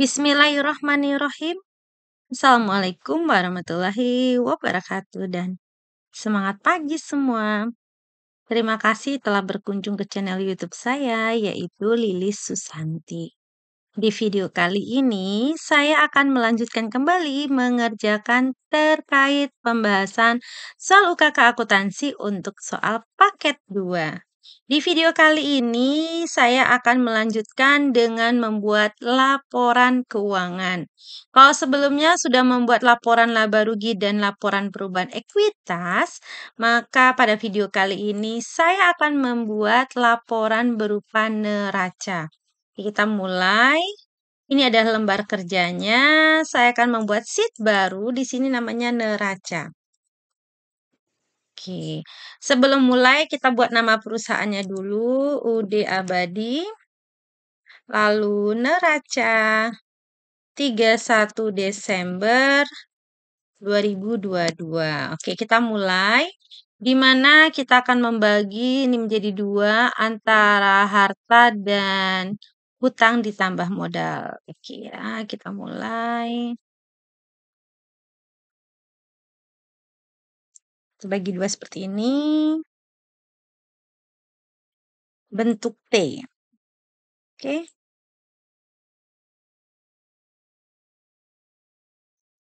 Bismillahirrahmanirrahim. Assalamualaikum warahmatullahi wabarakatuh dan semangat pagi semua. Terima kasih telah berkunjung ke channel YouTube saya yaitu Lilis Susanti. Di video kali ini saya akan melanjutkan kembali mengerjakan terkait pembahasan soal UKK akuntansi untuk soal paket 2. Di video kali ini, saya akan melanjutkan dengan membuat laporan keuangan. Kalau sebelumnya sudah membuat laporan laba rugi dan laporan perubahan ekuitas, maka pada video kali ini saya akan membuat laporan berupa neraca. Kita mulai. Ini adalah lembar kerjanya. Saya akan membuat sheet baru. Di sini namanya neraca. Oke, sebelum mulai kita buat nama perusahaannya dulu, UD Abadi, lalu neraca 31 Desember 2022. Oke, kita mulai. Di mana kita akan membagi ini menjadi dua antara harta dan hutang ditambah modal. Oke ya, kita mulai. Bagi dua seperti ini. Bentuk T. Oke.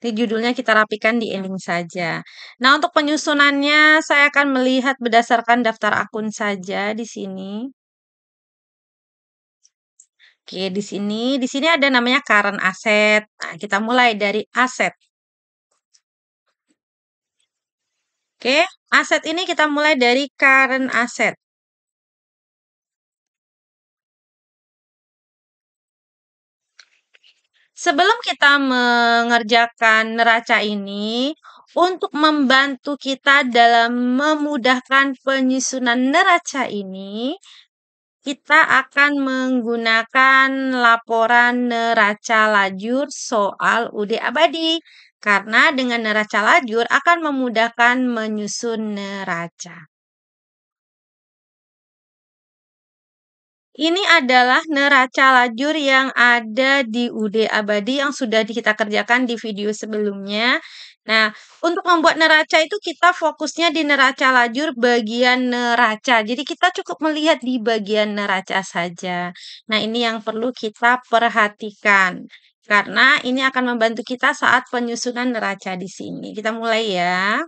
Di judulnya kita rapikan di ending saja. Nah, untuk penyusunannya saya akan melihat berdasarkan daftar akun saja di sini. Oke, di sini ada namanya current asset. Nah, kita mulai dari aset. Oke, aset ini kita mulai dari current asset. Sebelum kita mengerjakan neraca ini, untuk membantu kita dalam memudahkan penyusunan neraca ini, kita akan menggunakan laporan neraca lajur soal UD Abadi. Karena dengan neraca lajur akan memudahkan menyusun neraca. Ini adalah neraca lajur yang ada di UD Abadi yang sudah kita kerjakan di video sebelumnya. Nah, untuk membuat neraca itu kita fokusnya di neraca lajur bagian neraca. Jadi kita cukup melihat di bagian neraca saja. Nah, ini yang perlu kita perhatikan. Karena ini akan membantu kita saat penyusunan neraca di sini. Kita mulai ya.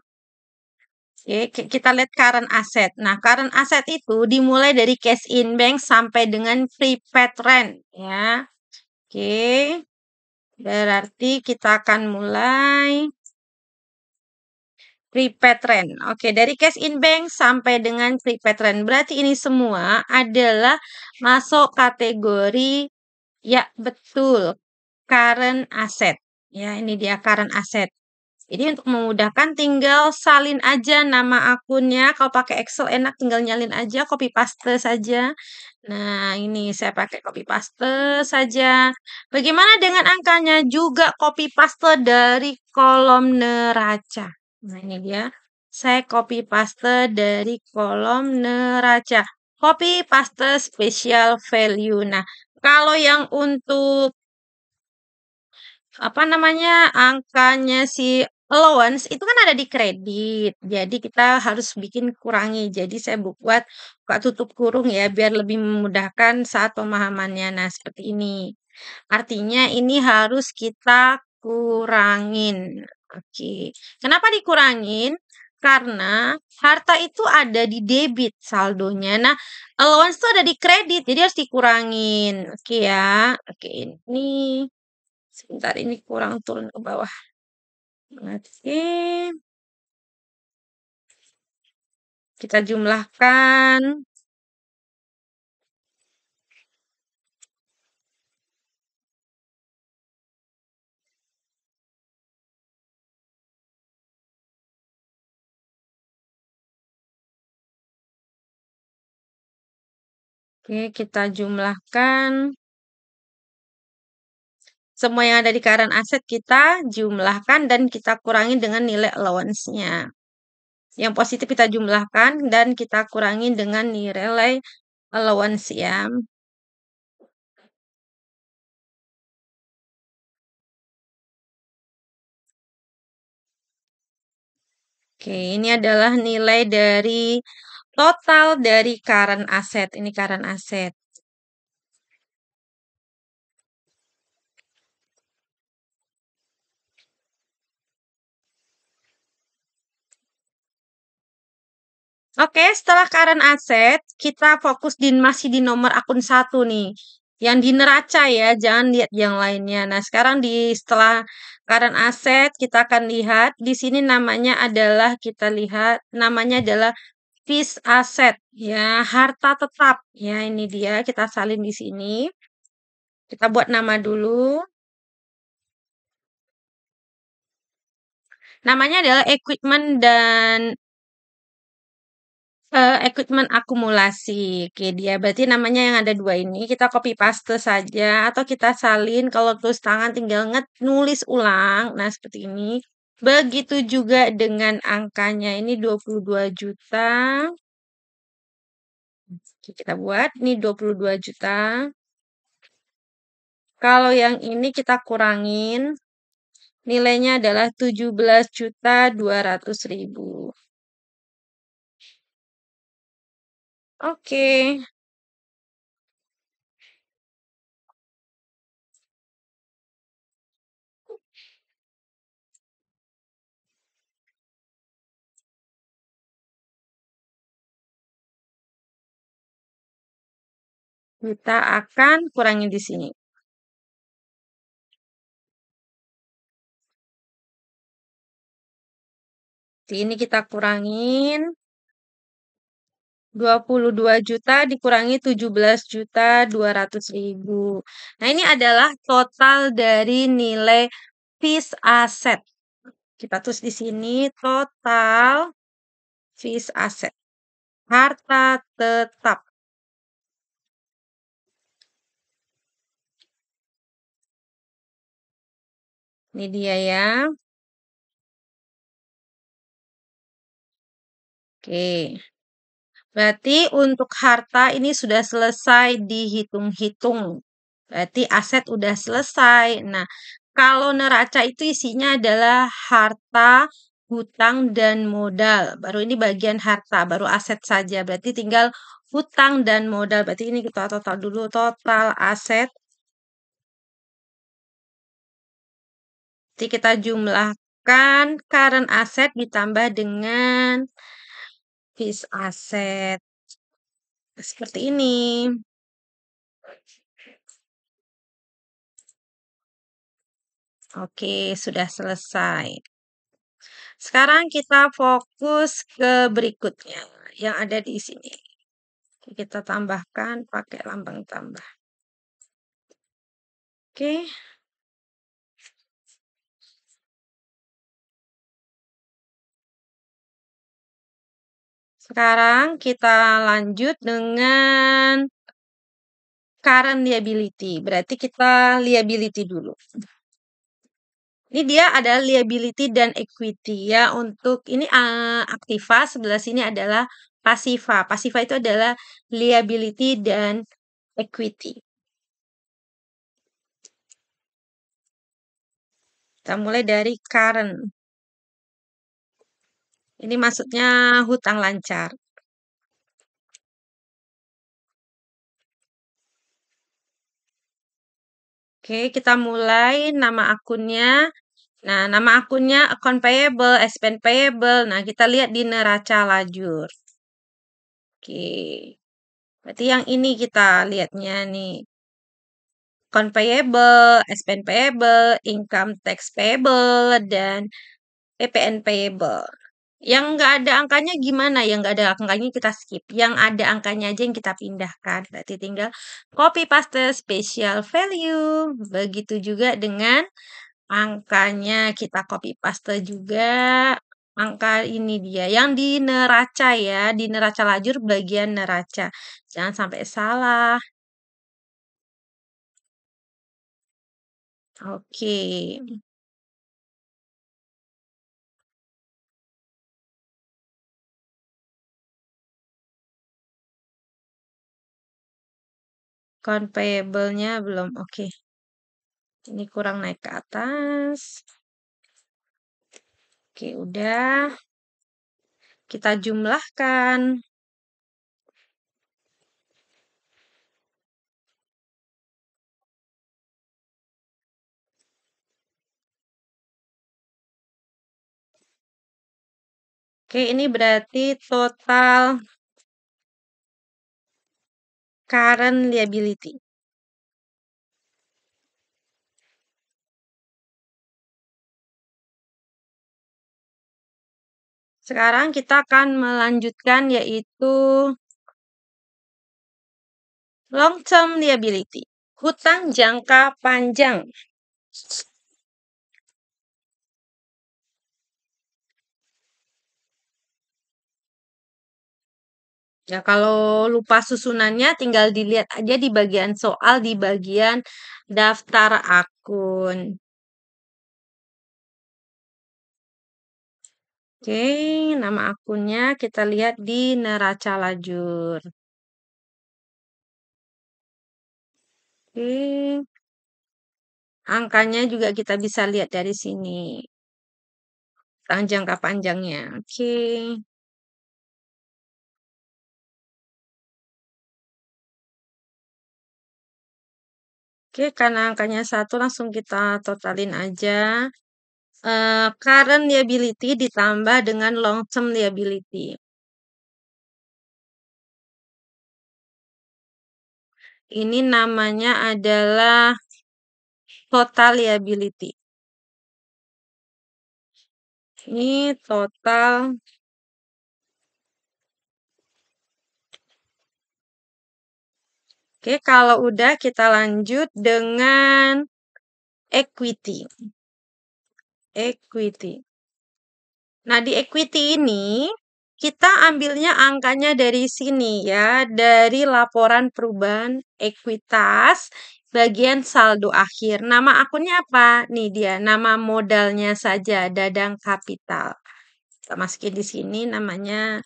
Oke, kita lihat current asset. Nah, current asset itu dimulai dari cash in bank sampai dengan prepaid rent ya. Oke. Berarti kita akan mulai prepaid rent. Oke, dari cash in bank sampai dengan prepaid rent. Berarti ini semua adalah masuk kategori ya betul current asset. Ya, ini dia current asset. Jadi untuk memudahkan tinggal salin aja nama akunnya. Kalau pakai Excel enak tinggal nyalin aja, copy paste saja. Nah, ini saya pakai copy paste saja. Bagaimana dengan angkanya? Juga copy paste dari kolom neraca. Nah, ini dia. Saya copy paste dari kolom neraca. Copy paste special value. Nah, kalau yang untuk apa namanya, angkanya si allowance itu kan ada di kredit. Jadi kita harus bikin kurangi. Jadi saya buat buka tutup kurung ya biar lebih memudahkan saat pemahamannya. Nah, seperti ini. Artinya ini harus kita kurangin. Oke. Kenapa dikurangin? Karena harta itu ada di debit saldonya. Nah, allowance itu ada di kredit, jadi harus dikurangin. Oke ya. Oke, ini sebentar ini kurang turun ke bawah. Oke. Kita jumlahkan. Oke, kita jumlahkan. Semua yang ada di current asset kita jumlahkan dan kita kurangi dengan nilai allowance-nya. Yang positif kita jumlahkan dan kita kurangi dengan nilai allowance ya. Oke, ini adalah nilai dari total dari current asset. Ini current asset. Oke, setelah current asset, kita fokus masih di nomor akun satu nih. Yang di neraca ya, jangan lihat yang lainnya. Nah, sekarang setelah current asset, kita akan lihat di sini kita lihat namanya adalah fixed asset ya, harta tetap. Ya, ini dia kita salin di sini. Kita buat nama dulu. Namanya adalah equipment akumulasi. Oke, dia berarti namanya yang ada dua ini. Kita copy paste saja atau kita salin. Kalau tulis tangan tinggal nulis ulang. Nah, seperti ini. Begitu juga dengan angkanya. Ini 22 juta. Oke, kita buat. Ini 22 juta. Kalau yang ini kita kurangin. Nilainya adalah 17.200.000. Oke. Kita akan kurangi di sini. Ini kita kurangin 22 juta dikurangi 17.200.000. Nah, ini adalah total dari nilai fixed asset. Kita tulis di sini total fixed asset. Harta tetap. Ini dia ya. Oke. Berarti untuk harta ini sudah selesai dihitung-hitung. Berarti aset udah selesai. Nah, kalau neraca itu isinya adalah harta, hutang, dan modal. Baru ini bagian harta, baru aset saja. Berarti tinggal hutang dan modal. Berarti ini kita total dulu. Total aset. Jadi kita jumlahkan current asset ditambah dengan fixed asset. Seperti ini. Oke, sudah selesai. Sekarang kita fokus ke berikutnya yang ada di sini. Kita tambahkan pakai lambang tambah. Oke. Sekarang kita lanjut dengan current liability. Berarti kita liability dulu. Ini dia ada liability dan equity ya. Untuk ini aktiva, sebelah sini adalah pasiva. Pasiva itu adalah liability dan equity. Kita mulai dari current. Ini maksudnya hutang lancar. Oke, kita mulai nama akunnya. Nah, nama akunnya account payable, expense payable. Nah, kita lihat di neraca lajur. Oke. Berarti yang ini kita lihatnya nih. Account payable, expense payable, income tax payable, dan PPN payable. Yang nggak ada angkanya gimana? Yang nggak ada angkanya kita skip. Yang ada angkanya aja yang kita pindahkan. Berarti tinggal copy paste special value. Begitu juga dengan angkanya kita copy paste juga. Angka ini dia. Yang di neraca ya. Di neraca lajur bagian neraca. Jangan sampai salah. Oke. Account payable-nya belum. Oke. Ini kurang naik ke atas. Oke, udah. kita jumlahkan. Oke, ini berarti total current liability. Sekarang kita akan melanjutkan yaitu long term liability, hutang jangka panjang. Ya, kalau lupa susunannya tinggal dilihat aja di bagian soal di bagian daftar akun. Oke, nama akunnya kita lihat di neraca lajur. Oke, angkanya juga kita bisa lihat dari sini. Hutang jangka panjangnya. Oke. Oke, karena angkanya 1 langsung kita totalin aja. Current liability ditambah dengan long term liability. Ini namanya adalah total liability. Ini total. Oke, kalau udah kita lanjut dengan equity. Equity. Nah, di equity ini kita ambilnya angkanya dari sini ya, dari laporan perubahan ekuitas bagian saldo akhir. Nama akunnya apa? Nih dia, nama modalnya saja, Dadang Kapital. Kita masukin di sini namanya.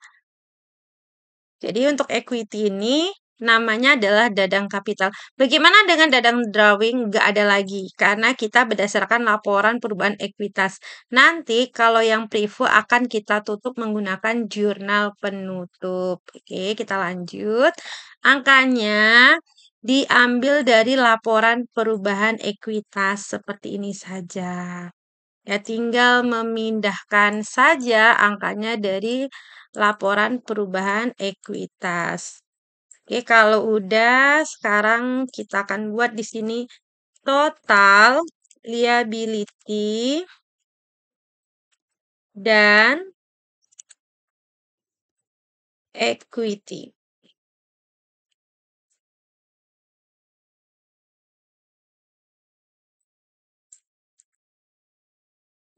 Jadi untuk equity ini namanya adalah Dadang Kapital. Bagaimana dengan Dadang Drawing? Nggak ada lagi, karena kita berdasarkan laporan perubahan ekuitas. Nanti kalau yang preview akan kita tutup menggunakan jurnal penutup. Oke, kita lanjut. Angkanya diambil dari laporan perubahan ekuitas seperti ini saja. Ya, tinggal memindahkan saja angkanya dari laporan perubahan ekuitas. Oke, kalau udah, sekarang kita akan buat di sini total liability dan equity.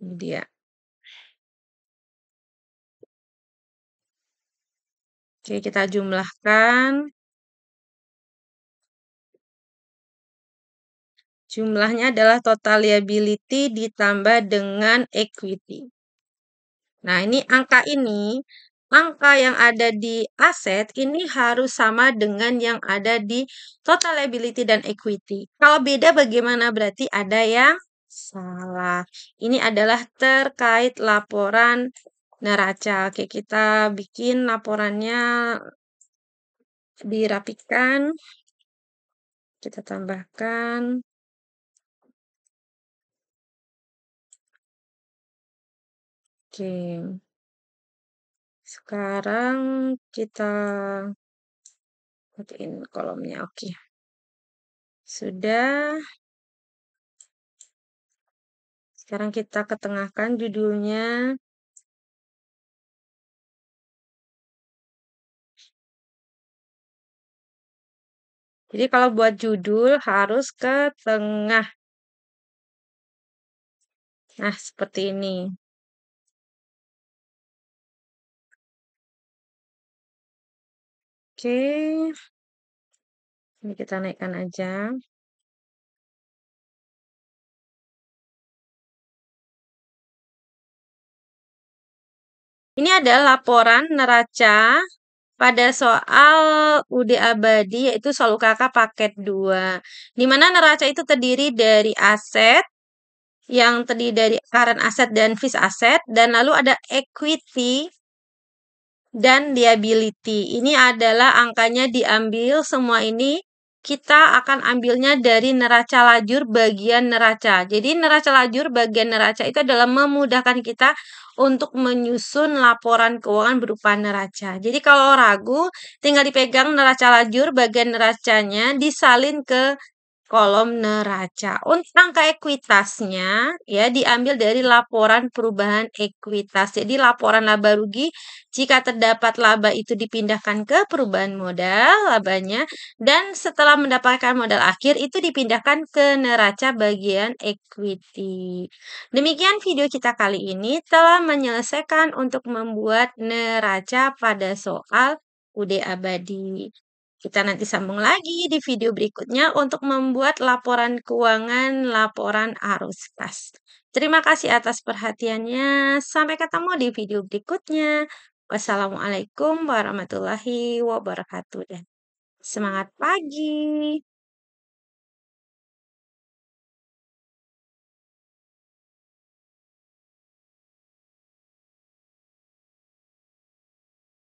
Ini dia. Oke, kita jumlahkan. Jumlahnya adalah total liability ditambah dengan equity. Nah, ini angka yang ada di aset ini harus sama dengan yang ada di total liability dan equity. Kalau beda bagaimana? Berarti ada yang salah. Ini adalah terkait laporan neraca. Oke, kita bikin laporannya dirapikan. Kita tambahkan. Oke. Sekarang kita matiin kolomnya. Oke. Sudah. Sekarang kita ketengahkan judulnya. Jadi kalau buat judul harus ke tengah. Nah, seperti ini. Oke. Ini kita naikkan aja. Ini adalah laporan neraca pada soal UD abadi yaitu soal UKK paket 2. Di mana neraca itu terdiri dari aset yang terdiri dari current asset dan fixed asset dan lalu ada equity dan liability. Ini adalah angkanya diambil semua ini kita akan ambilnya dari neraca lajur bagian neraca. Jadi neraca lajur bagian neraca itu adalah memudahkan kita untuk menyusun laporan keuangan berupa neraca. Jadi kalau ragu, tinggal dipegang neraca lajur bagian neracanya disalin ke kolom neraca. Untuk angka ekuitasnya ya diambil dari laporan perubahan ekuitas. Jadi laporan laba rugi jika terdapat laba itu dipindahkan ke perubahan modal labanya dan setelah mendapatkan modal akhir itu dipindahkan ke neraca bagian equity. Demikian video kita kali ini telah menyelesaikan untuk membuat neraca pada soal UD abadi. Kita nanti sambung lagi di video berikutnya untuk membuat laporan keuangan, laporan arus kas. Terima kasih atas perhatiannya. Sampai ketemu di video berikutnya. Wassalamualaikum warahmatullahi wabarakatuh dan semangat pagi.